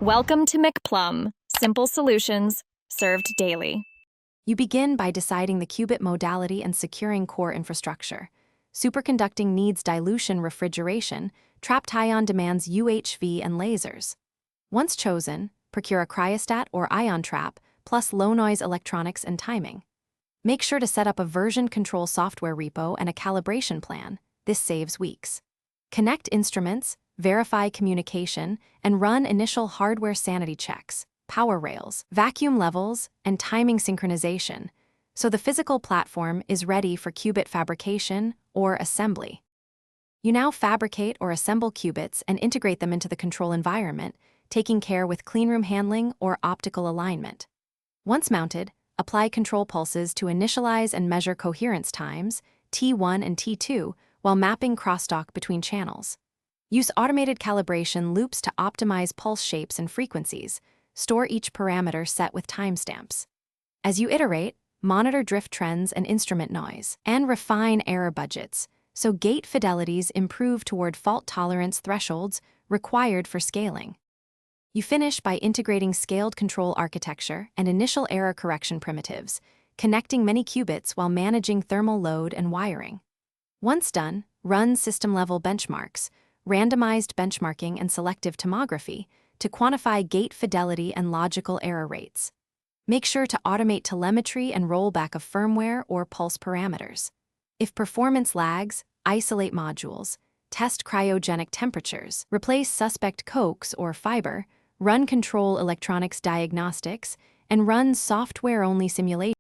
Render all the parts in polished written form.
Welcome to McPlum, simple solutions served daily. You begin by deciding the qubit modality and securing core infrastructure. Superconducting needs dilution refrigeration, trapped ion demands UHV and lasers. Once chosen, procure a cryostat or ion trap, plus low-noise electronics and timing. Make sure to set up a version control software repo and a calibration plan. This saves weeks. Connect instruments, verify communication, and run initial hardware sanity checks, power rails, vacuum levels, and timing synchronization, so the physical platform is ready for qubit fabrication or assembly. You now fabricate or assemble qubits and integrate them into the control environment, taking care with cleanroom handling or optical alignment. Once mounted, apply control pulses to initialize and measure coherence times, T1 and T2, while mapping crosstalk between channels. Use automated calibration loops to optimize pulse shapes and frequencies. Store each parameter set with timestamps. As you iterate, monitor drift trends and instrument noise, and refine error budgets, so gate fidelities improve toward fault tolerance thresholds required for scaling. You finish by integrating scaled control architecture and initial error correction primitives, connecting many qubits while managing thermal load and wiring. Once done, run system-level benchmarks, randomized benchmarking and selective tomography to quantify gate fidelity and logical error rates. Make sure to automate telemetry and rollback of firmware or pulse parameters. If performance lags, isolate modules, test cryogenic temperatures, replace suspect coax or fiber, run control electronics diagnostics, and run software-only simulations.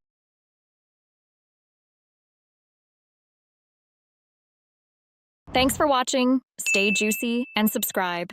Thanks for watching. Stay juicy and subscribe.